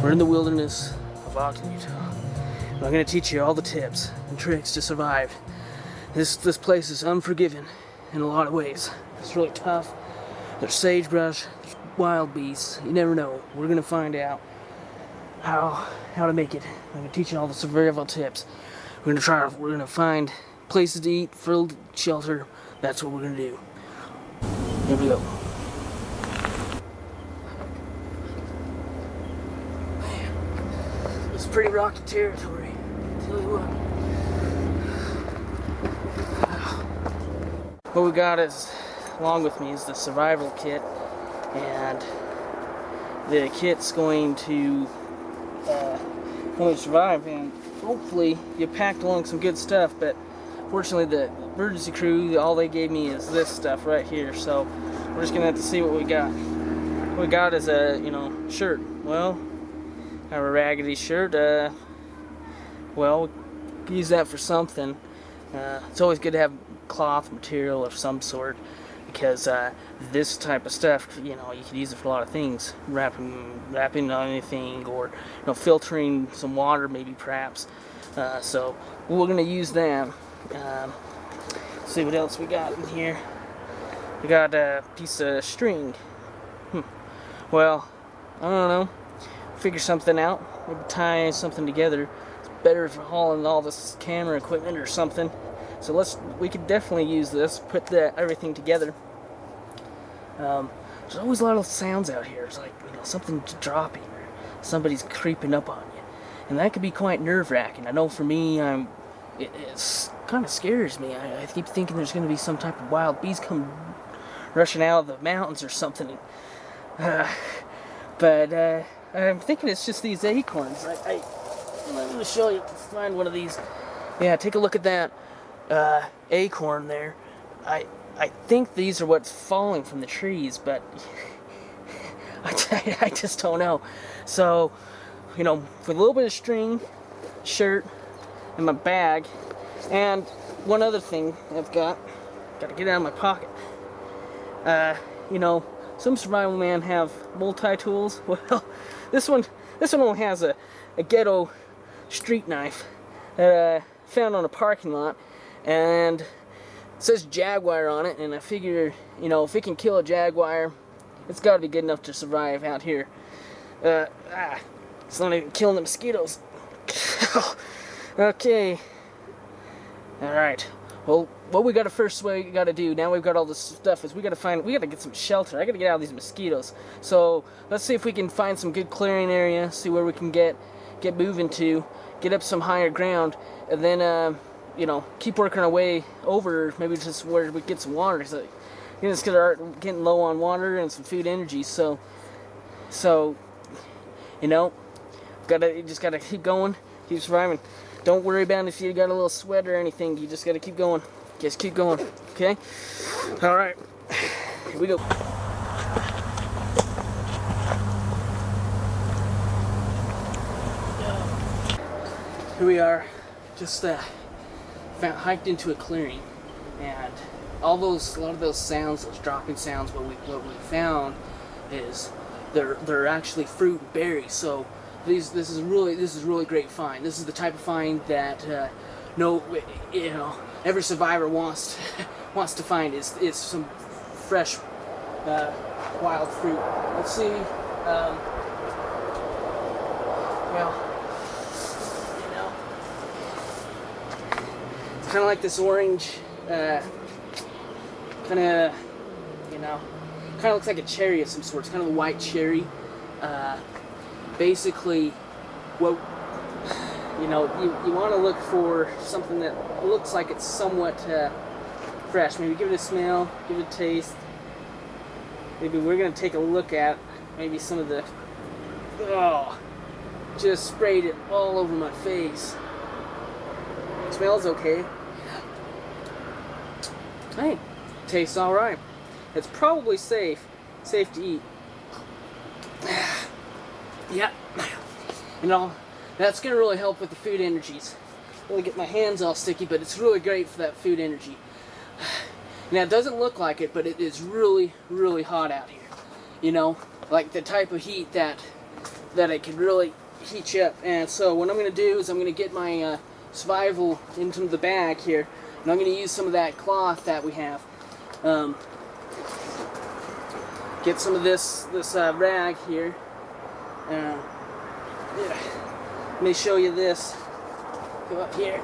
We're in the wilderness of Ogden, Utah. And I'm going to teach you all the tips and tricks to survive. This place is unforgiving in a lot of ways. It's really tough. There's sagebrush, there's wild beasts. You never know. We're going to find out how to make it. I'm going to teach you all the survival tips. We're going to find places to eat, food, shelter. That's what we're going to do. Here we go. Man, it's pretty rocky territory. Tell you what we got is, along with me, is the survival kit, and the kit's going to help you survive. And hopefully you packed along some good stuff, but fortunately the emergency crew, all they gave me is this stuff right here, so we're just gonna have to see what we got. What we got is a shirt. Well, I have a raggedy shirt. Well, we can use that for something. It's always good to have cloth material of some sort, because this type of stuff, you can use it for a lot of things. Wrapping on anything, or filtering some water, maybe, perhaps. So we're gonna use that. See what else we got in here. We got a piece of string. Well, I don't know. Figure something out. Maybe tie something together. It's better for hauling all this camera equipment or something. So we could definitely use this. Put everything together. There's always a lot of sounds out here. It's like something dropping, or somebody's creeping up on you, and that could be quite nerve-wracking. I know for me, it's kind of scares me. I keep thinking there's going to be some type of wild beast come rushing out of the mountains or something. But I'm thinking it's just these acorns. Let me show you. Let's find one of these. Yeah, take a look at that acorn there. I think these are what's falling from the trees, but I just don't know. So, with a little bit of string, shirt, and my bag, and one other thing I've got to get out of my pocket. Some survival men have multi-tools. Well, this one only has a ghetto street knife that I found on a parking lot, and it says Jaguar on it, and I figure, if it can kill a Jaguar, it's got to be good enough to survive out here. It's not even killing the mosquitoes. Okay. Alright. Well, what we got to do, now we've got all this stuff, is we got to get some shelter. I got to get out of these mosquitoes. So, let's see if we can find some good clearing area, see where we can get moving to, get up some higher ground, and then, keep working our way over, maybe just where we get some water. So, it's going to start getting low on water and some food energy. So, just gotta keep going, keep surviving. Don't worry about if you got a little sweat or anything. You just gotta keep going. Just keep going. Okay? All right. Here we go. Here we are. Just hiked into a clearing, and a lot of those sounds, those dropping sounds, what we found is they're actually fruit and berries. So this is really great find. This is the type of find that every survivor wants to find is some fresh wild fruit. Let's see. It's kind of like this orange, kind of looks like a cherry of some sort. It's kind of a white cherry. Basically, what you want to look for something that looks like it's somewhat fresh. Maybe give it a smell, give it a taste. Maybe we're gonna take a look at maybe some of the. Oh, just sprayed it all over my face. It smells okay. Hey, tastes all right. It's probably safe to eat. Yeah, that's going to really help with the food energies. Really get my hands all sticky, but it's really great for that food energy. Now, it doesn't look like it, but it is really, really hot out here. Like the type of heat that that it could really heat you up. And so what I'm going to do is I'm going to get my survival into the bag here, and I'm going to use some of that cloth that we have. Get some of this rag here. Yeah. Let me show you this. Go up here.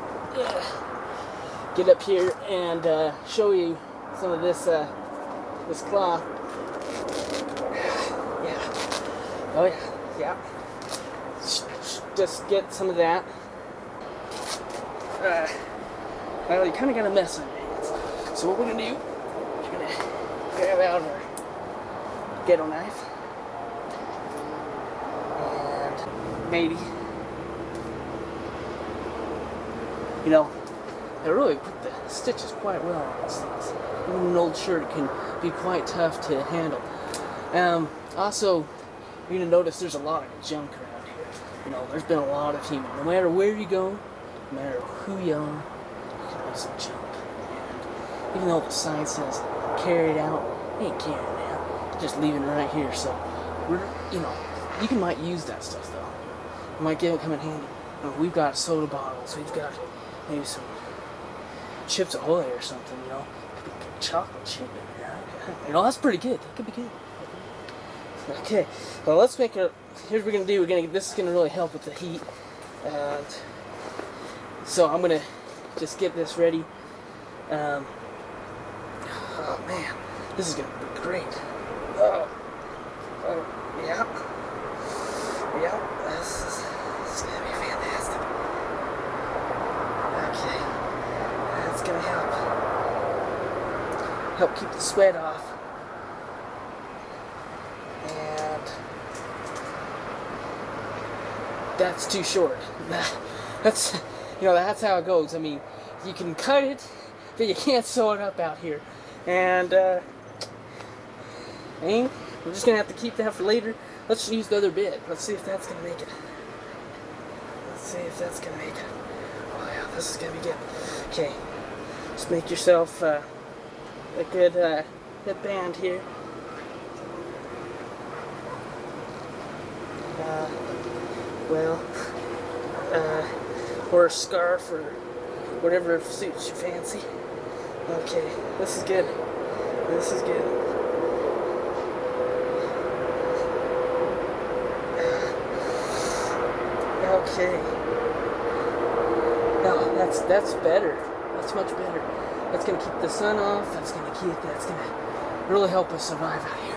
Get up here and show you some of this this cloth. Yeah. Oh yeah. Yeah. Just get some of that. Well, you kind of got a mess on your hands. So what we're gonna do? We're gonna grab out our ghetto knife and maybe, you know, they really put the stitches quite well on these things. Even an old shirt can be quite tough to handle. Also, you're gonna notice there's a lot of junk around here. You know, there's been a lot of teaming. No matter where you go, no matter who you are, you can have some junk. And even though the sign says carry it out, you ain't carrying it out. Just leaving it right here. So, you know, you might use that stuff though. It might come in handy. We've got soda bottles. We've got maybe some Chips Ahoy or something. You know, chocolate chip in there. You know, that's pretty good. That could be good. Okay, well, let's make a. Here's what we're gonna do. This is gonna really help with the heat. And so I'm gonna just get this ready. Oh man, this is gonna be great. Oh yeah, yeah. This is gonna be fantastic. Okay, that's gonna help keep the sweat off. And that's too short. That's, you know, that's how it goes. I mean, you can cut it, but you can't sew it up out here. And we're just gonna have to keep that for later. Let's use the other bit. Let's see if that's gonna make it. Let's see if that's gonna make it. Oh yeah, this is gonna be good. Okay, just make yourself a good headband here. Or a scarf or whatever suits your fancy. Okay, this is good. This is good. Okay. No, that's better. That's much better. That's gonna keep the sun off. That's gonna really help us survive out here.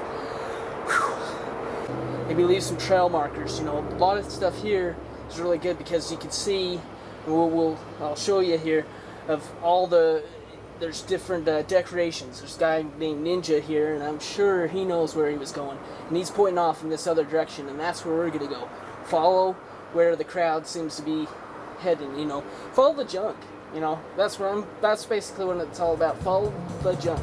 Whew. Maybe leave some trail markers. You know, a lot of stuff here is really good because you can see. I'll show you here of all there's different decorations. There's a guy named Ninja here, and I'm sure he knows where he was going, and he's pointing off in this other direction, and that's where we're gonna go. Follow where the crowd seems to be heading. You know, follow the junk. You know, that's basically what it's all about. Follow the junk.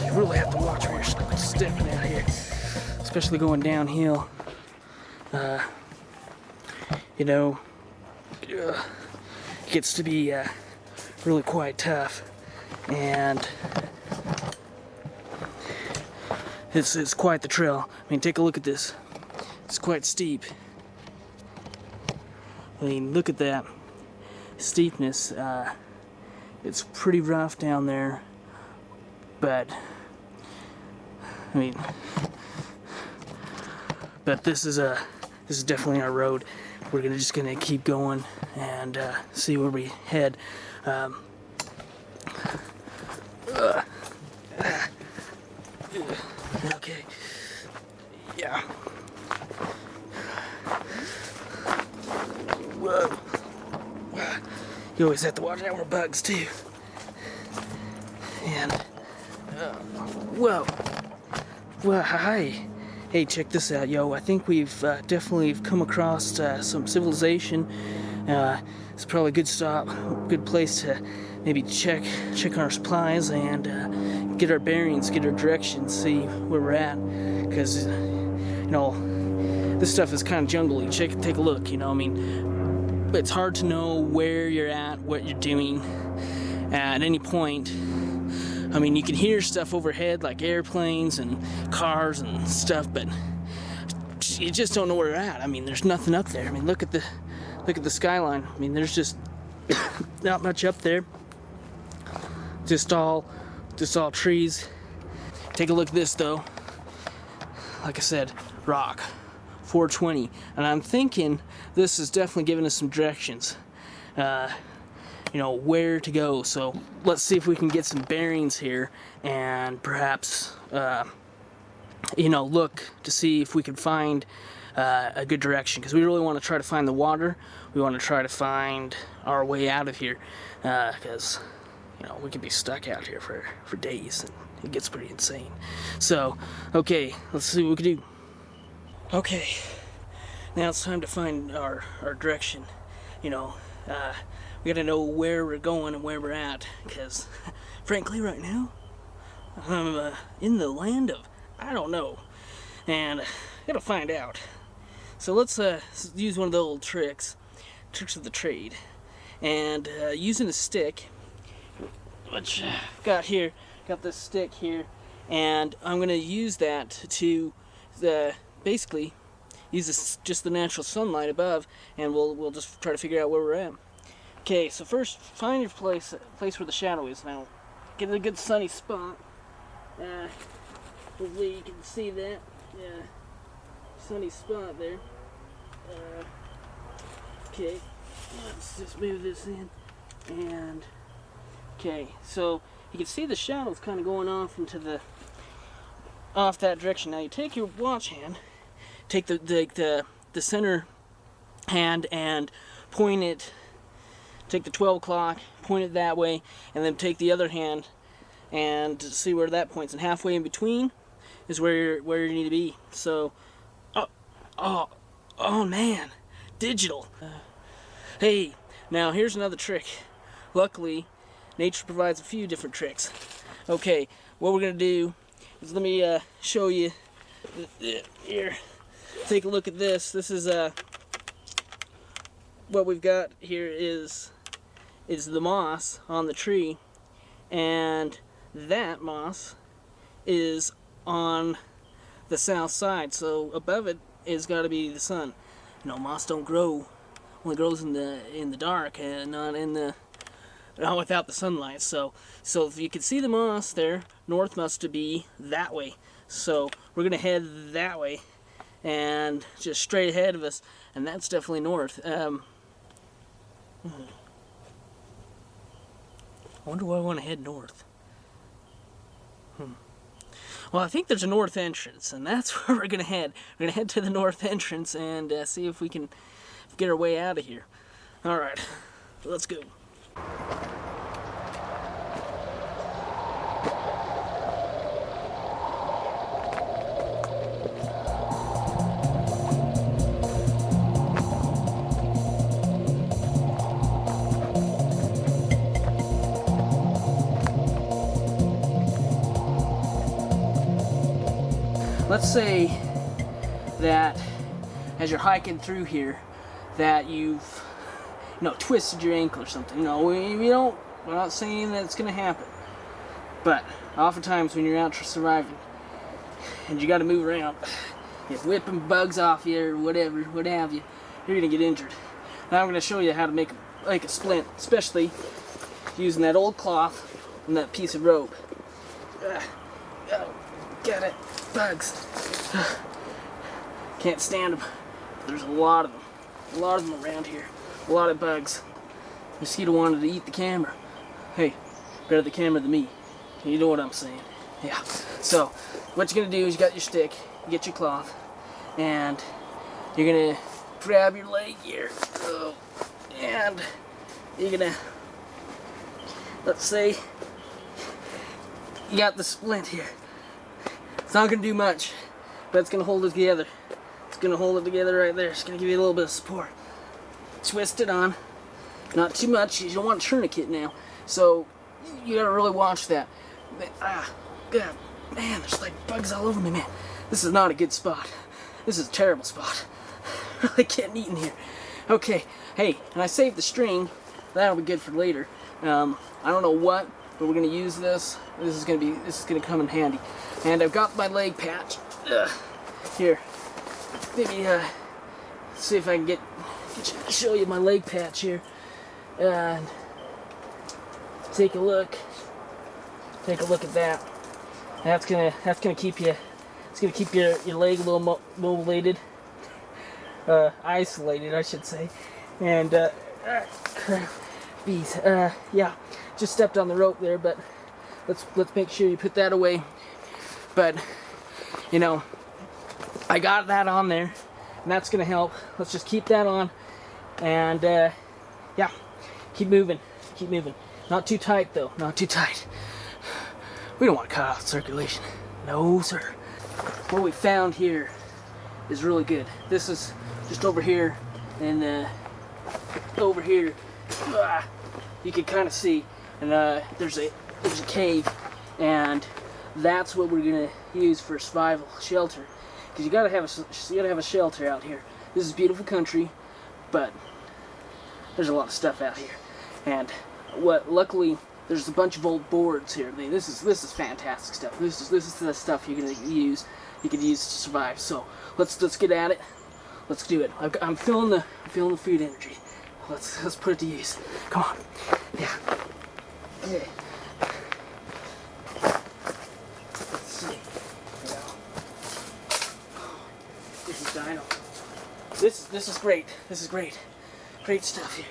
You really have to watch where you're stepping out here, especially going downhill. You know, it gets to be really quite tough, and it's quite the trail. I mean, take a look at this. It's quite steep. I mean, look at that steepness. It's pretty rough down there. But I mean, this is definitely our road. We're just gonna keep going and see where we head. Okay. Yeah. Whoa. You always have to watch out for bugs too. And whoa. Well, hi. Hey, check this out, yo. I think we've definitely come across some civilization. It's probably a good stop, good place to maybe check our supplies and get our bearings, get our directions, see where we're at. Because, you know, this stuff is kind of jungly. Take a look, you know, I mean, it's hard to know where you're at, what you're doing at any point. I mean, you can hear stuff overhead like airplanes and cars and stuff, but you just don't know where you're at. I mean, there's nothing up there. I mean, look at the skyline. I mean, there's just not much up there. Just all trees. Take a look at this though. Like I said, rock, 420, and I'm thinking this is definitely giving us some directions. You know, where to go. So let's see if we can get some bearings here, and perhaps you know, look to see if we can find a good direction, because we really want to try to find the water. We want to try to find our way out of here, because you know, we could be stuck out here for days, and it gets pretty insane. So okay, let's see what we can do. Okay, now it's time to find our direction. You know, we gotta know where we're going and where we're at, because frankly right now I'm in the land of I don't know, and I gotta find out. So let's use one of the old tricks of the trade, and using a stick, which got this stick here, and I'm gonna use that to basically use just the natural sunlight above, and we'll just try to figure out where we're at. Okay, so first find your place where the shadow is. Now get a good sunny spot. Hopefully you can see that. Yeah, sunny spot there. Okay, let's just move this in. And okay, so you can see the shadows kind of going off off that direction. Now you take your watch hand, take the center hand and point it. Take the 12 o'clock, point it that way, and then take the other hand and see where that points. And halfway in between is where you need to be. So, oh man, digital. Hey, now here's another trick. Luckily, nature provides a few different tricks. Okay, what we're gonna do is let me show you here. Take a look at this. This is what we've got here is the moss on the tree, and that moss is on the south side, so above it is got to be the sun. You know, moss don't grow, only grows in the dark and not without the sunlight. So if you can see the moss there, north must be that way. So we're gonna head that way, and just straight ahead of us, and that's definitely north. I wonder why I want to head north. Well, I think there's a north entrance, and that's where we're gonna head. We're gonna head to the north entrance and see if we can get our way out of here. All right, let's go. Let's say that as you're hiking through here, that you've, twisted your ankle or something. You know, we're not saying that it's gonna happen, but oftentimes when you're out surviving and you got to move around, you're whipping bugs off you or whatever, what have you, you're gonna get injured. Now I'm gonna show you how to make a splint, especially using that old cloth and that piece of rope. Get it. Bugs. Can't stand them. There's a lot of them. A lot of them around here. A lot of bugs. Mosquito wanted to eat the camera. Hey, better the camera than me. You know what I'm saying. Yeah. So, what you're going to do is you got your stick, you get your cloth, and you're going to grab your leg here. And you're going to, let's say, you got the splint here. It's not going to do much, but it's going to hold it together. It's going to hold it together right there. It's going to give you a little bit of support. Twist it on. Not too much. You don't want a tourniquet now. So, you got to really watch that. God, man, there's like bugs all over me, man. This is not a good spot. This is a terrible spot. really getting eaten here. Okay, hey, and I saved the string. That'll be good for later. I don't know what, but we're gonna use this. This is gonna come in handy. And I've got my leg patch. Here, maybe see if I can show you my leg patch here. And take a look. Take a look at that. That's gonna keep you. It's gonna keep your leg a little motivated, isolated, I should say. And bees. Yeah, just stepped on the rope there, but let's make sure you put that away. But you know, I got that on there, and that's gonna help. Let's just keep that on, and yeah, keep moving, keep moving. Not too tight though, not too tight. We don't want to cut off circulation. No, sir. What we found here is really good. This is just over here, and over here, you can kind of see, and there's a cave, and that's what we're gonna use for survival shelter. Because you gotta have a shelter out here. This is beautiful country, but there's a lot of stuff out here, and luckily. There's a bunch of old boards here. This is fantastic stuff. This is the stuff you could use to survive. So let's get at it. Let's do it. I'm feeling the food energy. Let's put it to use. Come on. Yeah. Okay. Let's see. This is dino. This is great. This is great. Great stuff here.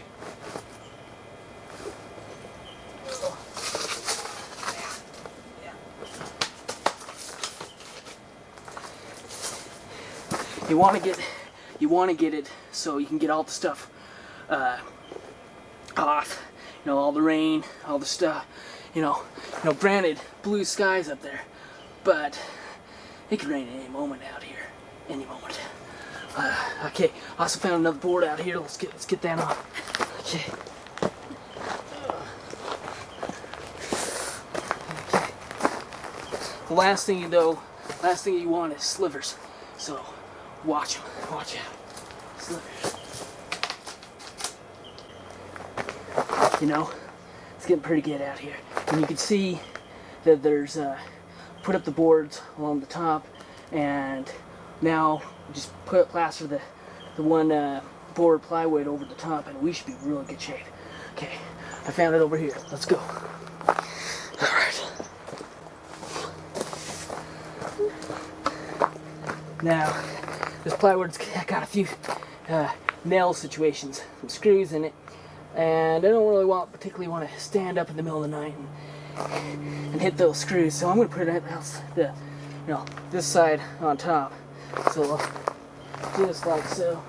You want to get it so you can get all the stuff off. You know, all the rain, all the stuff. You know. Granted, blue skies up there, but it could rain at any moment out here. Any moment. Okay. Also found another board out here. Let's get that on. Okay. Okay. The last thing you want is slivers. So. Watch out. Slivers. You know, it's getting pretty good out here. And you can see that there's, put up the boards along the top, and now just plaster the one board plywood over the top, and we should be in really good shape. Okay, I found it over here. Let's go. Alright. Now, this plywood's got a few nail situations, some screws in it, and I don't really particularly want to stand up in the middle of the night and hit those screws. So I'm going to put it this side on top. So just like so.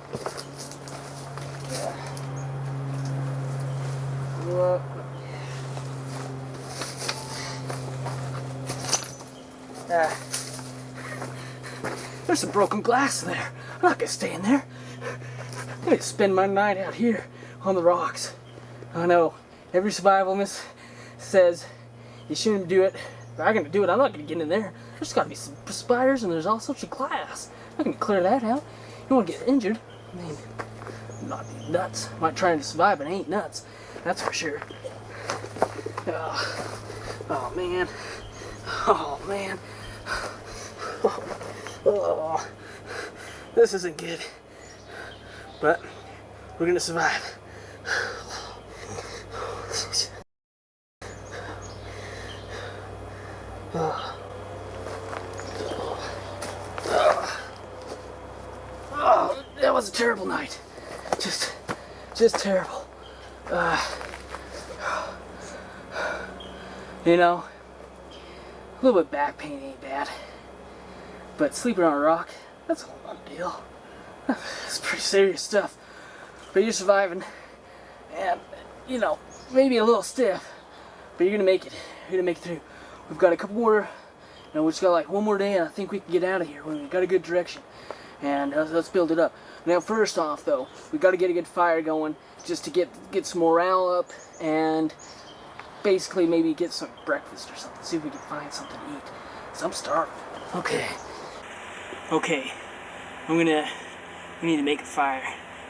There's some broken glass there. I'm not gonna stay in there. I'm gonna spend my night out here on the rocks. I know every survivalist says you shouldn't do it, but I'm gonna do it. I'm not gonna get in there. There's gotta be some spiders and there's all sorts of glass. I'm not gonna clear that out. You don't wanna get injured. I mean, I'm not being nuts. I might try to survive, but I ain't nuts. That's for sure. Oh man. Oh man. Oh, this isn't good, but we're gonna survive. Oh, that was a terrible night. Just terrible. You know, a little bit back pain ain't bad. But sleeping on a rock, that's a whole other deal. It's pretty serious stuff. But you're surviving, and you know, maybe a little stiff, but you're gonna make it. You're gonna make it through. We've got a couple more. You know, we just got like one more day, and I think we can get out of here. We've got a good direction, and let's build it up. Now, first off, though, we got to get a good fire going, just to get some morale up, and basically maybe get some breakfast or something. See if we can find something to eat. 'Cause I'm starving. Okay. I'm gonna we need to make a fire.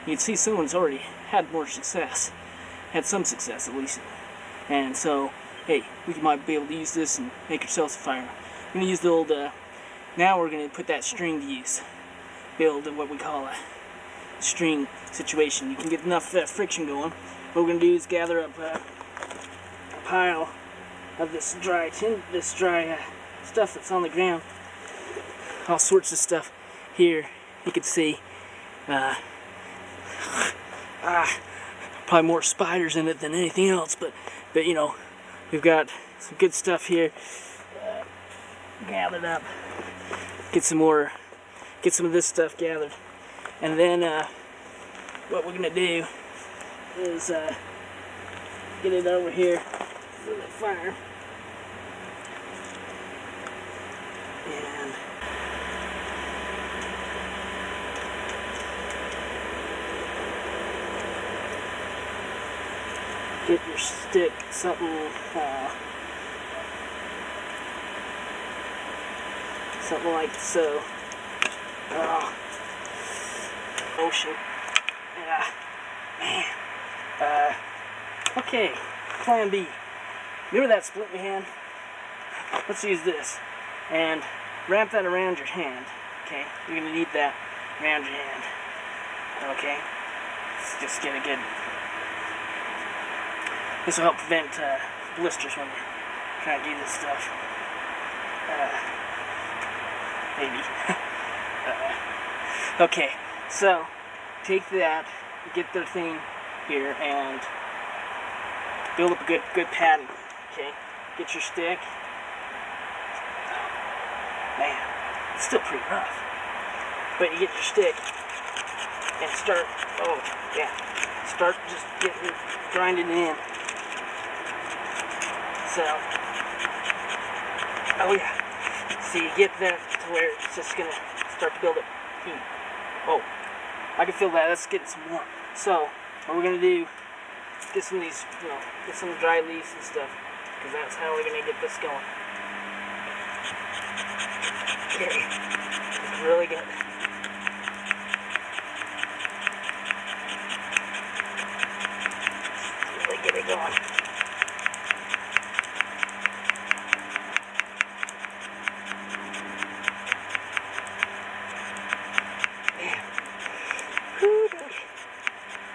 You can see someone's already had more success. Had some success, at least. And so, hey, we might be able to use this and make ourselves a fire. We're going to use the old, now we're going to put that string to use. Build what we call a string situation. You can get enough friction going. What we're going to do is gather up a pile of this dry stuff that's on the ground. All sorts of stuff here. You can see probably more spiders in it than anything else, but you know, we've got some good stuff here gathered up. Get some of this stuff gathered, and then what we're gonna do is get it over here for the fire, and get your stick, something like so. Ocean. Man. Okay, plan B. Remember that split in your hand? Let's use this. And wrap that around your hand. Okay? You're going to need that around your hand. Okay? Let's just get a good... This will help prevent blisters when you're trying to do this stuff. Maybe. Okay, so take that, get the thing here, and build up a good pattern. Okay, get your stick. Man, it's still pretty rough. But you get your stick and start. Oh yeah, start just grinding it in. So, oh yeah. So you get that to where it's just gonna start to build up heat. Oh, I can feel that. Let's get some more. So, what we're gonna do, get some of these, get some dry leaves and stuff, because that's how we're gonna get this going. Okay, it's really good. Really get it going.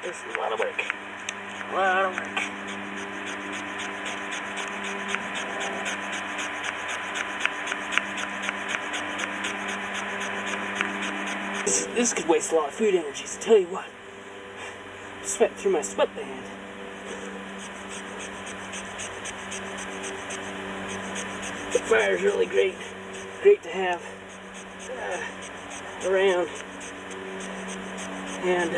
This is a lot of work. A lot of work. This could waste a lot of food energy, so tell you what. Sweat through my sweatband. The fire's really great to have around. And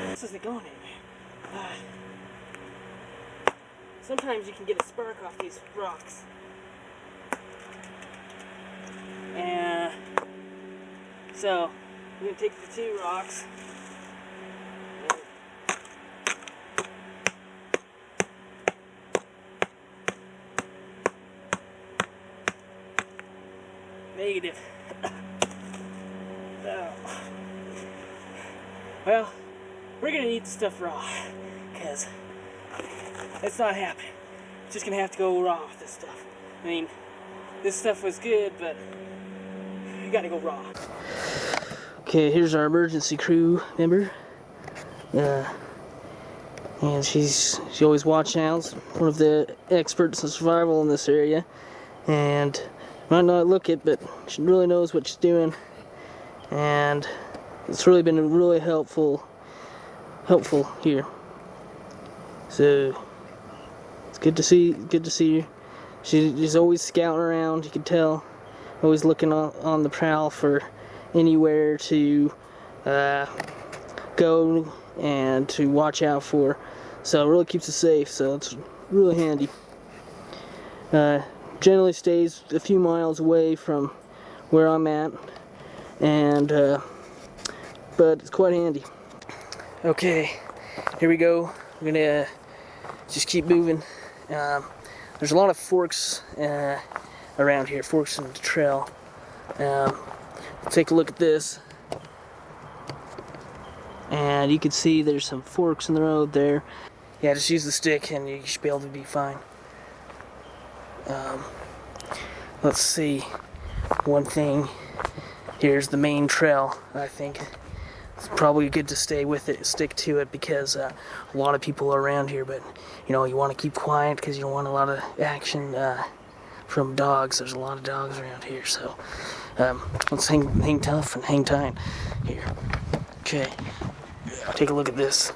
this isn't going anywhere. Sometimes you can get a spark off these rocks. And so I'm going to take the 2 rocks negative. Well, we're going to eat the stuff raw, because it's not happening. We're just going to have to go raw with this stuff. I mean, this stuff was good, but we got to go raw. Okay, here's our emergency crew member. And she's always watching out. One of the experts in survival in this area. And might not look it, but she really knows what she's doing. And it's really been really helpful here. So it's good to see her. She's always scouting around, you can tell. Always looking on the prowl for anywhere to go and to watch out for. So it really keeps us safe, so it's really handy. Generally stays a few miles away from where I'm at, and but it's quite handy. Okay, here we go. We're gonna just keep moving. There's a lot of forks around here, forks in the trail. take a look at this. And you can see there's some forks in the road there. Yeah, just use the stick and you should be able to be fine. Let's see. One thing. Here's the main trail. I think it's probably good to stay with it, stick to it, because a lot of people are around here. But you know, you want to keep quiet because you don't want a lot of action from dogs. There's a lot of dogs around here, so let's hang tough and hang tight here. Okay, take a look at this.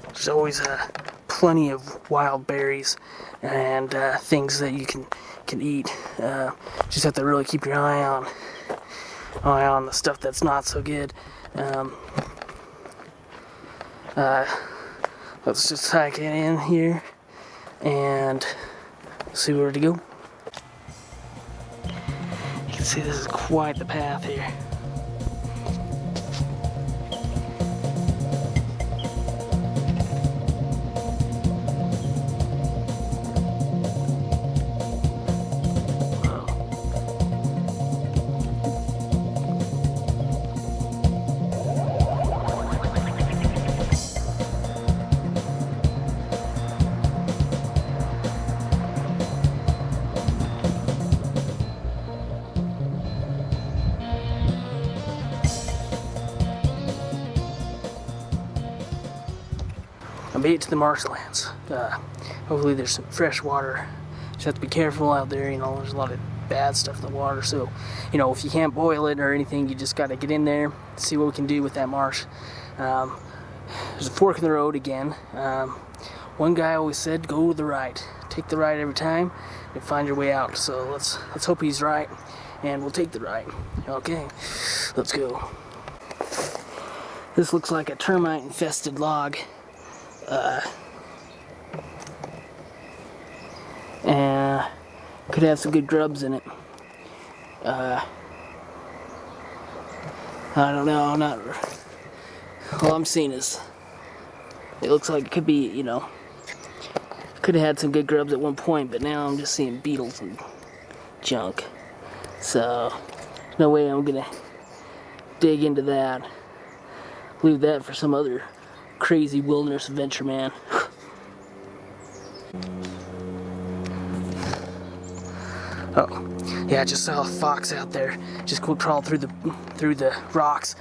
There's always plenty of wild berries and things that you can eat. Just have to really keep your eye on the stuff that's not so good. Let's just hike it in here and see where to go. You can see this is quite the path here. I made it to the marshlands. Hopefully there's some fresh water. Just have to be careful out there, you know, there's a lot of bad stuff in the water, so, you know, if you can't boil it or anything, you just gotta get in there, see what we can do with that marsh. There's a fork in the road again. One guy always said, go to the right. Take the right every time and find your way out. So let's hope he's right, and we'll take the right. Okay, let's go. This looks like a termite-infested log. And could have some good grubs in it. I don't know, all I'm seeing is it looks like it could be, you know, could have had some good grubs at one point, but now I'm just seeing beetles and junk. So no way I'm gonna dig into that. Leave that for some other crazy wilderness adventure man. Oh, yeah, I just saw a fox out there. Just crawled through the rocks.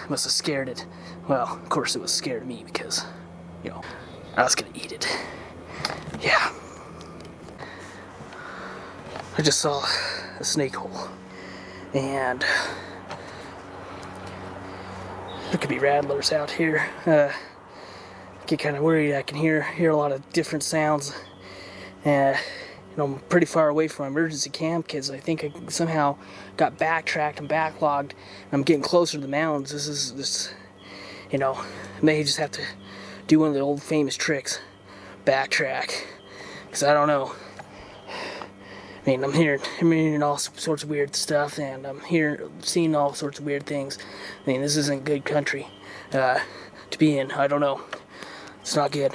Must have scared it. Well, of course it was scared of me because, you know, I was gonna eat it. Yeah. I just saw a snake hole, and there could be rattlers out here. I get kind of worried. I can hear a lot of different sounds. You know, I'm pretty far away from my emergency camp because I think I somehow got backtracked and backlogged. I'm getting closer to the mountains. This, you know, may just have to do one of the old famous tricks, backtrack, because I don't know. I mean, I'm hearing all sorts of weird stuff, and I'm seeing all sorts of weird things. I mean, this isn't good country to be in. I don't know. It's not good.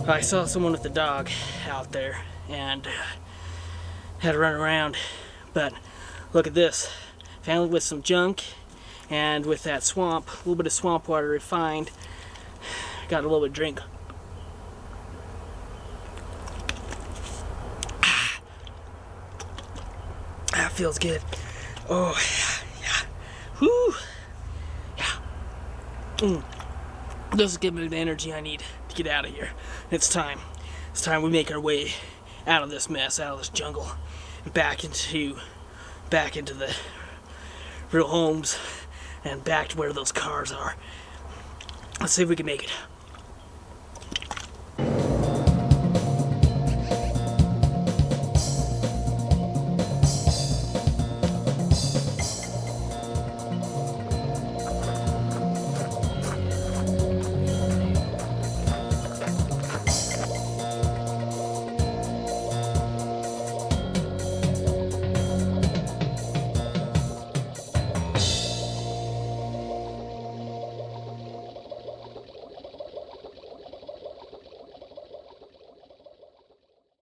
I saw someone with a dog out there and had to run around, but look at this. Found it with some junk and with that swamp, a little bit of swamp water refined. Got a little bit of drink. That feels good. Oh, yeah. Whoo! Yeah. This is giving me the energy I need to get out of here. It's time. It's time we make our way out of this mess, out of this jungle, and back into the real homes, and back to where those cars are. Let's see if we can make it.